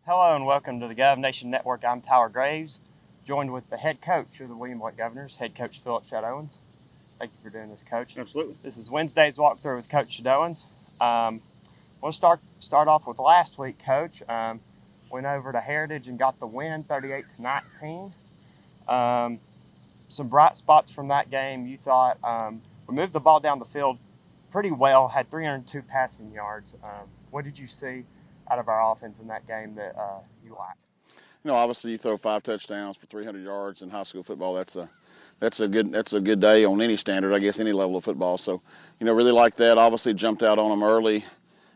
Hello and welcome to the Gov Nation Network. I'm Tyler Graves, joined with the head coach of the William Blake Governors, Head Coach Philip Shadowens. Thank you for doing this, Coach. Absolutely. This is Wednesday's walkthrough with Coach Shadowens. We'll start off with last week, Coach. Went over to Heritage and got the win, 38-19. Some bright spots from that game. You thought we moved the ball down the field pretty well, had 302 passing yards. What did you see out of our offense in that game that you liked? Obviously you throw 5 touchdowns for 300 yards in high school football. That's a good day on any standard, I guess, any level of football. So, really like that. Obviously jumped out on them early.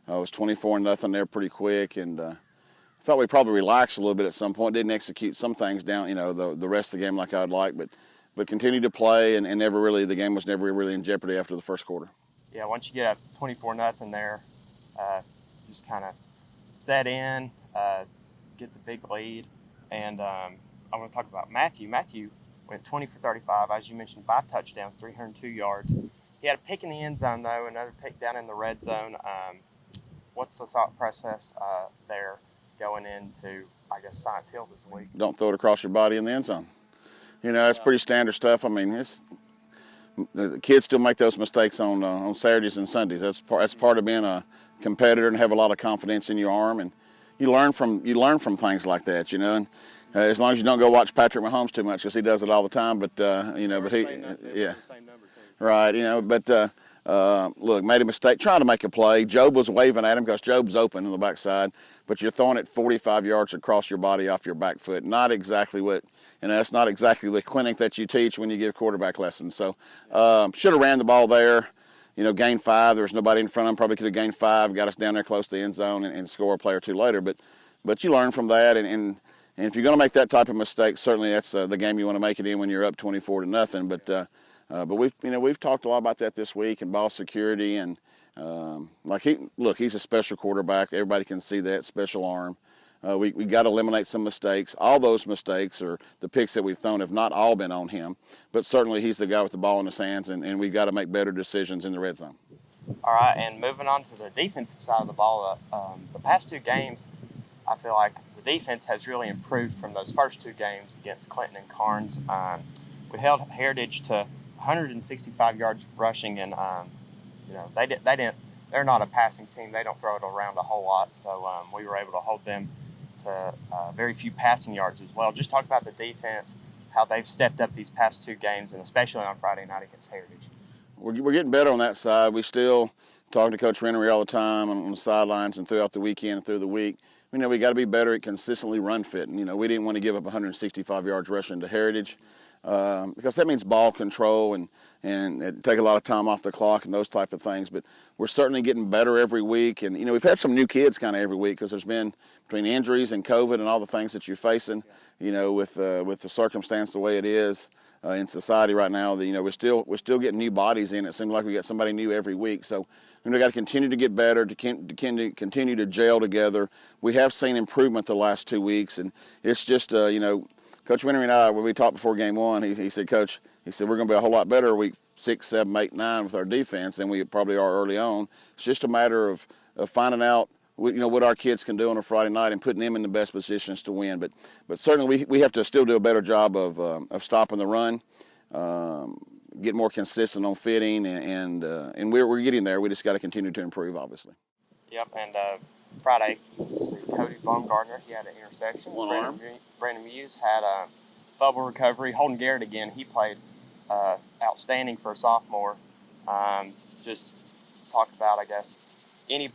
It was 24-0 there pretty quick, and thought we probably relaxed a little bit at some point. Didn't execute some things down, the rest of the game like I'd like, but continued to play, and the game was never really in jeopardy after the first quarter. Yeah, once you get up 24-0 there, just kind of set in, get the big lead. And I want to talk about Matthew. Matthew went 20 for 35, as you mentioned, 5 touchdowns, 302 yards. He had a pick in the end zone, though, another pick down in the red zone. What's the thought process there going into, I guess, Science Hill this week? Don't throw it across your body in the end zone. That's pretty standard stuff. I mean, the kids still make those mistakes on Saturdays and Sundays. That's part of being a competitor and have a lot of confidence in your arm, and you learn from things like that, and as long as you don't go watch Patrick Mahomes too much, because he does it all the time. But look, made a mistake trying to make a play. Job was waving at him because Job's open on the backside, but you're throwing it 45 yards across your body off your back foot. Not exactly what, that's not exactly the clinic that you teach when you give quarterback lessons. So should have ran the ball there. Gained 5. There was nobody in front of him. Probably could have gained 5, got us down there close to the end zone, and score a play or two later. But you learn from that, and if you're going to make that type of mistake, certainly that's the game you want to make it in when you're up 24-0. But we've talked a lot about that this week, and ball security, and he's a special quarterback. Everybody can see that special arm. We got to eliminate some mistakes. All those mistakes, or the picks that we've thrown, have not all been on him. But certainly he's the guy with the ball in his hands, and we've got to make better decisions in the red zone. All right, and moving on to the defensive side of the ball, the past 2 games, I feel like the defense has really improved from those first 2 games against Clinton and Carnes. We held Heritage to 165 yards rushing, and they're not a passing team. They don't throw it around a whole lot, so we were able to hold them to very few passing yards as well. Just talk about the defense, how they've stepped up these past 2 games, and especially on Friday night against Heritage. We're getting better on that side. We still talk to Coach Rennery all the time on the sidelines and throughout the weekend and through the week. We got to be better at consistently run fitting. We didn't want to give up 165 yards rushing to Heritage. Because that means ball control and it take a lot of time off the clock and those type of things. But we're certainly getting better every week. And, we've had some new kids kind of every week because there's been, between injuries and COVID and all the things that you're facing, with the circumstance the way it is in society right now, we're still getting new bodies in. It seems like we got somebody new every week. So we've got to continue to get better, to continue to gel together. We have seen improvement the last 2 weeks, and it's just, Coach Winnery and I, when we talked before game 1, he said, Coach, we're going to be a whole lot better week 6, 7, 8, 9 with our defense than we probably are early on. It's just a matter of finding out, what our kids can do on a Friday night and putting them in the best positions to win. But certainly we have to still do a better job of stopping the run, get more consistent on fitting, and we're getting there. We just got to continue to improve, obviously. Yep, and Friday, Cody Baumgartner, he had an interception. One arm. Brandon Muse had a fumble recovery. Holden Garrett again, he played outstanding for a sophomore. Just talk about, I guess, any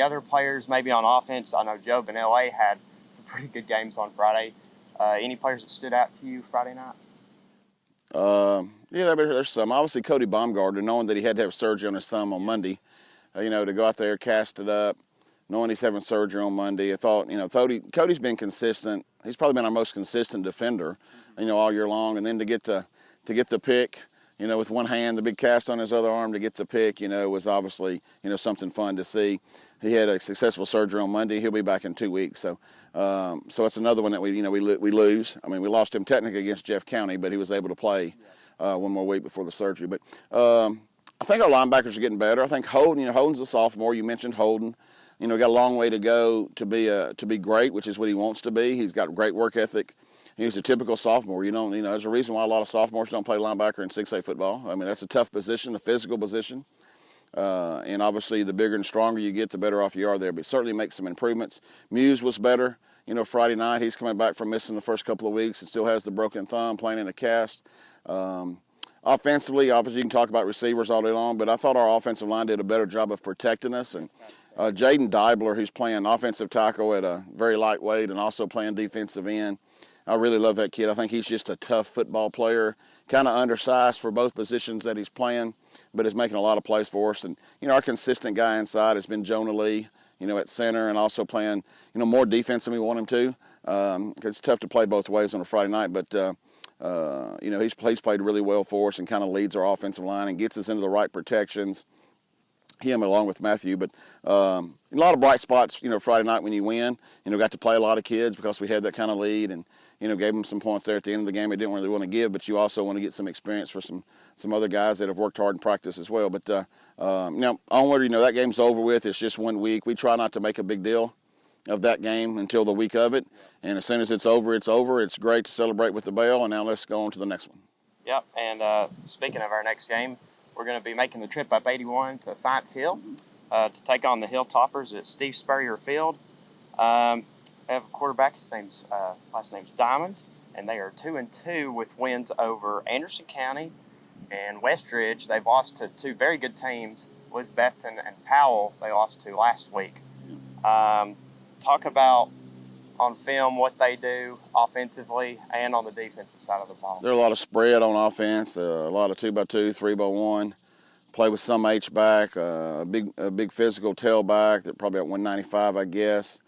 other players maybe on offense. I know Job in LA had some pretty good games on Friday. Any players that stood out to you Friday night? There's some. Obviously, Cody Baumgartner, knowing that he had to have surgery on his thumb on Monday, to go out there, cast it up, knowing he's having surgery on Monday. I thought, Cody's been consistent. He's probably been our most consistent defender, all year long. And then to get the pick, with one hand, the big cast on his other arm to get the pick, was obviously, something fun to see. He had a successful surgery on Monday. He'll be back in 2 weeks. So it's another one that we lose. I mean, we lost him technically against Jeff County, but he was able to play one more week before the surgery. But I think our linebackers are getting better. I think Holden's a sophomore. You mentioned Holden. Got a long way to go to be great, which is what he wants to be. He's got great work ethic. He's a typical sophomore. There's a reason why a lot of sophomores don't play linebacker in 6A football. I mean, that's a tough position, a physical position. And obviously, the bigger and stronger you get, the better off you are there. But certainly make some improvements. Muse was better. Friday night, he's coming back from missing the first couple of weeks and still has the broken thumb, playing in a cast. Offensively, obviously, you can talk about receivers all day long, but I thought our offensive line did a better job of protecting us. And Jaden Deibler, who's playing offensive tackle at a very lightweight and also playing defensive end, I really love that kid. I think he's just a tough football player, kind of undersized for both positions that he's playing, but is making a lot of plays for us. And, our consistent guy inside has been Jonah Lee, at center and also playing, more defense than we want him to. It's tough to play both ways on a Friday night, but, he's played really well for us and kind of leads our offensive line and gets us into the right protections. Him along with Matthew, but a lot of bright spots, Friday night when you win. Got to play a lot of kids because we had that kind of lead and, gave them some points there at the end of the game they didn't really want to give, but you also want to get some experience for some other guys that have worked hard in practice as well. But now onward, that game's over with. It's just 1 week. We try not to make a big deal of that game until the week of it, and as soon as it's over, it's over. It's great to celebrate with the bell, and now let's go on to the next one. Yep, and speaking of our next game, we're going to be making the trip up 81 to Science Hill to take on the Hilltoppers at Steve Spurrier Field. They have a quarterback. His last name's Diamond, and they are 2-2 with wins over Anderson County and Westridge. They've lost to two very good teams, Elizabethton and Powell. They lost to last week. Talk about on film what they do offensively and on the defensive side of the ball. There's a lot of spread on offense, a lot of 2x2, 3x1. Play with some H-back, a big physical tailback. They're probably at 195, I guess.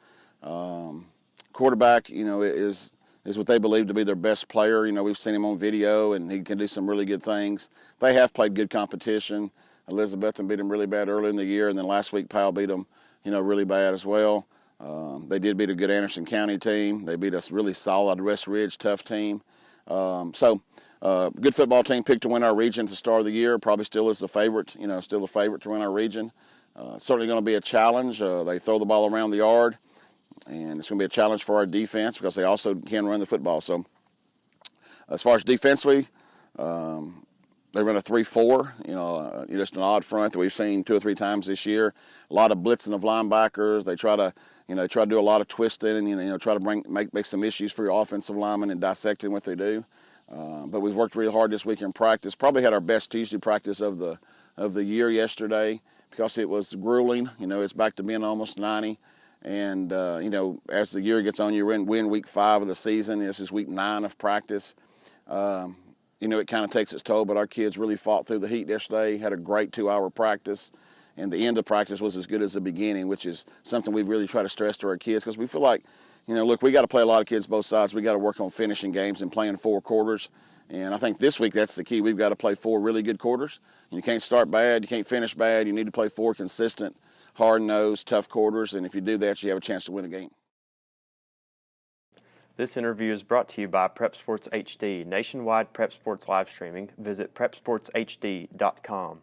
Quarterback, is what they believe to be their best player. We've seen him on video, and he can do some really good things. They have played good competition. Elizabethton beat them really bad early in the year, and then last week Powell beat them, really bad as well. They did beat a good Anderson County team. They beat a really solid West Ridge tough team. Good football team, picked to win our region at the start of the year. Probably still is the favorite, still the favorite to win our region. Certainly going to be a challenge. They throw the ball around the yard, and it's going to be a challenge for our defense because they also can run the football. So as far as defensively, they run a 3-4, just an odd front that we've seen 2 or 3 times this year. A lot of blitzing of linebackers. They try to do a lot of twisting and, try to make some issues for your offensive linemen and dissecting what they do. But we've worked really hard this week in practice. Probably had our best Tuesday practice of the year yesterday because it was grueling. It's back to being almost 90. And, as the year gets on, you win week 5 of the season. This is week 9 of practice. It kind of takes its toll, but our kids really fought through the heat yesterday, had a great 2-hour practice, and the end of practice was as good as the beginning, which is something we've really tried to stress to our kids because we feel like, look, we got to play a lot of kids both sides. We got to work on finishing games and playing 4 quarters, and I think this week that's the key. We've got to play 4 really good quarters. You can't start bad. You can't finish bad. You need to play 4 consistent, hard-nosed, tough quarters, and if you do that, you have a chance to win a game. This interview is brought to you by Prep Sports HD, nationwide prep sports live streaming. Visit prepsportshd.com.